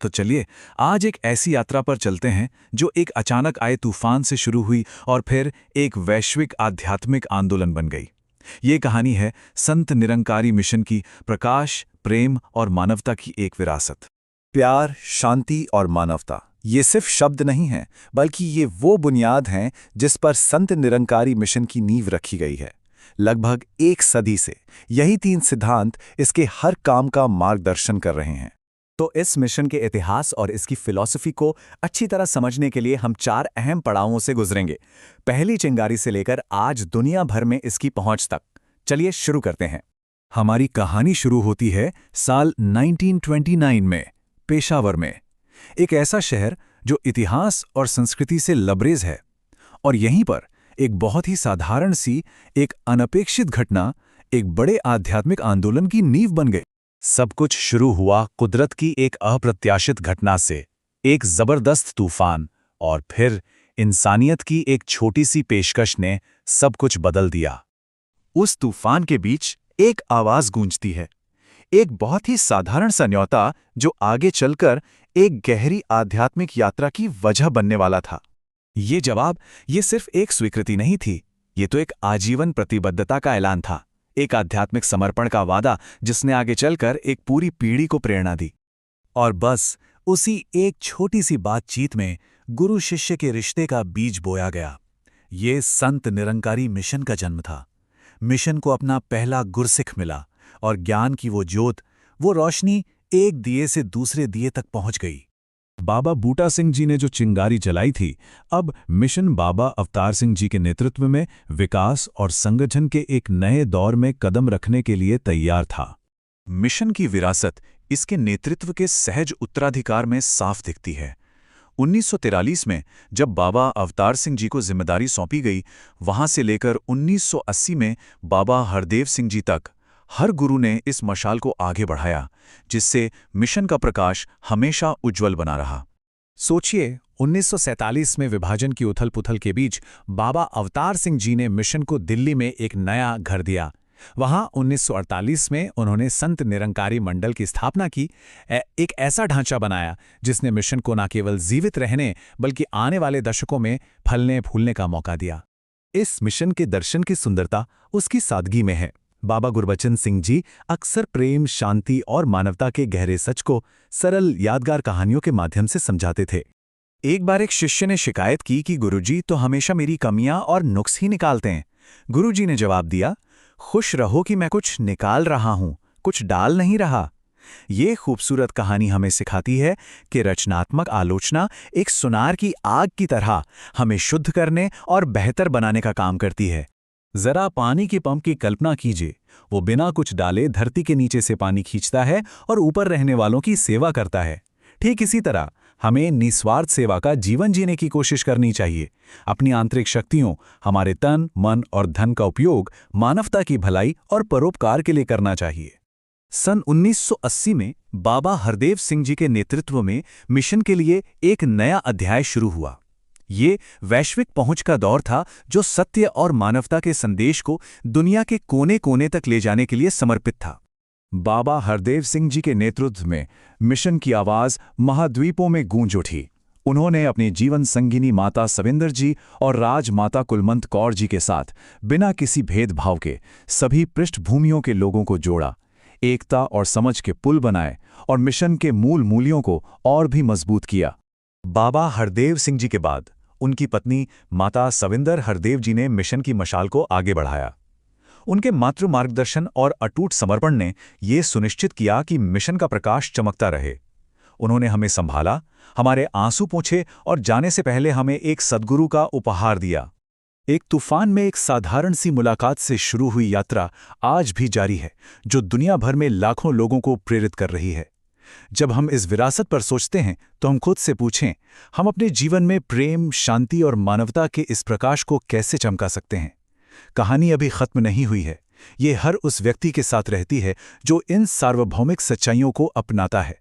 तो चलिए आज एक ऐसी यात्रा पर चलते हैं जो एक अचानक आए तूफान से शुरू हुई और फिर एक वैश्विक आध्यात्मिक आंदोलन बन गई। ये कहानी है संत निरंकारी मिशन की, प्रकाश, प्रेम और मानवता की एक विरासत। प्यार, शांति और मानवता ये सिर्फ शब्द नहीं हैं, बल्कि ये वो बुनियाद हैं जिस पर संत निरंकारी मिशन की नींव रखी गई है। लगभग एक सदी से यही तीन सिद्धांत इसके हर काम का मार्गदर्शन कर रहे हैं। तो इस मिशन के इतिहास और इसकी फिलॉसफी को अच्छी तरह समझने के लिए हम 4 अहम पड़ावों से गुजरेंगे, पहली चिंगारी से लेकर आज दुनिया भर में इसकी पहुंच तक। चलिए शुरू करते हैं। हमारी कहानी शुरू होती है साल 1929 में, पेशावर में, एक ऐसा शहर जो इतिहास और संस्कृति से लबरेज है। और यहीं पर एक बहुत ही साधारण सी, एक अनपेक्षित घटना एक बड़े आध्यात्मिक आंदोलन की नींव बन गई। सब कुछ शुरू हुआ कुदरत की एक अप्रत्याशित घटना से, एक जबरदस्त तूफान, और फिर इंसानियत की एक छोटी सी पेशकश ने सब कुछ बदल दिया। उस तूफान के बीच एक आवाज गूंजती है, एक बहुत ही साधारण सा न्योता जो आगे चलकर एक गहरी आध्यात्मिक यात्रा की वजह बनने वाला था। ये जवाब, ये सिर्फ एक स्वीकृति नहीं थी, ये तो एक आजीवन प्रतिबद्धता का ऐलान था, एक आध्यात्मिक समर्पण का वादा जिसने आगे चलकर एक पूरी पीढ़ी को प्रेरणा दी। और बस उसी एक छोटी सी बातचीत में गुरु शिष्य के रिश्ते का बीज बोया गया। ये संत निरंकारी मिशन का जन्म था। मिशन को अपना पहला गुरसिख मिला और ज्ञान की वो ज्योत, वो रोशनी एक दिए से दूसरे दिए तक पहुंच गई। बाबा बूटा सिंह जी ने जो चिंगारी जलाई थी, अब मिशन बाबा अवतार सिंह जी के नेतृत्व में विकास और संगठन के एक नए दौर में कदम रखने के लिए तैयार था। मिशन की विरासत इसके नेतृत्व के सहज उत्तराधिकार में साफ दिखती है। 1943 में जब बाबा अवतार सिंह जी को जिम्मेदारी सौंपी गई, वहां से लेकर 1980 में बाबा हरदेव सिंह जी तक हर गुरु ने इस मशाल को आगे बढ़ाया, जिससे मिशन का प्रकाश हमेशा उज्जवल बना रहा। सोचिए, 1947 में विभाजन की उथल-पुथल के बीच बाबा अवतार सिंह जी ने मिशन को दिल्ली में एक नया घर दिया। वहां 1948 में उन्होंने संत निरंकारी मंडल की स्थापना की, एक ऐसा ढांचा बनाया जिसने मिशन को न केवल जीवित रहने बल्कि आने वाले दशकों में फलने फूलने का मौका दिया। इस मिशन के दर्शन की सुंदरता उसकी सादगी में है। बाबा गुरबचन सिंह जी अक्सर प्रेम, शांति और मानवता के गहरे सच को सरल, यादगार कहानियों के माध्यम से समझाते थे। एक बार एक शिष्य ने शिकायत की कि गुरुजी तो हमेशा मेरी कमियां और नुक्स ही निकालते हैं। गुरुजी ने जवाब दिया, खुश रहो कि मैं कुछ निकाल रहा हूं, कुछ डाल नहीं रहा। ये खूबसूरत कहानी हमें सिखाती है कि रचनात्मक आलोचना एक सुनार की आग की तरह हमें शुद्ध करने और बेहतर बनाने का काम करती है। जरा पानी के पंप की कल्पना कीजिए, वो बिना कुछ डाले धरती के नीचे से पानी खींचता है और ऊपर रहने वालों की सेवा करता है। ठीक इसी तरह हमें निस्वार्थ सेवा का जीवन जीने की कोशिश करनी चाहिए। अपनी आंतरिक शक्तियों, हमारे तन, मन और धन का उपयोग मानवता की भलाई और परोपकार के लिए करना चाहिए। सन 1980 में बाबा हरदेव सिंह जी के नेतृत्व में मिशन के लिए एक नया अध्याय शुरू हुआ। ये वैश्विक पहुंच का दौर था जो सत्य और मानवता के संदेश को दुनिया के कोने कोने तक ले जाने के लिए समर्पित था। बाबा हरदेव सिंह जी के नेतृत्व में मिशन की आवाज महाद्वीपों में गूंज उठी। उन्होंने अपनी जीवन संगिनी माता सविंदर जी और राजमाता कुलमंत कौर जी के साथ बिना किसी भेदभाव के सभी पृष्ठभूमियों के लोगों को जोड़ा, एकता और समझ के पुल बनाए और मिशन के मूल मूल्यों को और भी मजबूत किया। बाबा हरदेव सिंह जी के बाद उनकी पत्नी माता सविंदर हरदेव जी ने मिशन की मशाल को आगे बढ़ाया। उनके मातृ मार्गदर्शन और अटूट समर्पण ने ये सुनिश्चित किया कि मिशन का प्रकाश चमकता रहे। उन्होंने हमें संभाला, हमारे आंसू पोंछे और जाने से पहले हमें एक सद्गुरु का उपहार दिया। एक तूफान में एक साधारण सी मुलाकात से शुरू हुई यात्रा आज भी जारी है, जो दुनिया भर में लाखों लोगों को प्रेरित कर रही है। जब हम इस विरासत पर सोचते हैं तो हम खुद से पूछें, हम अपने जीवन में प्रेम, शांति और मानवता के इस प्रकाश को कैसे चमका सकते हैं? कहानी अभी खत्म नहीं हुई है। ये हर उस व्यक्ति के साथ रहती है जो इन सार्वभौमिक सच्चाइयों को अपनाता है।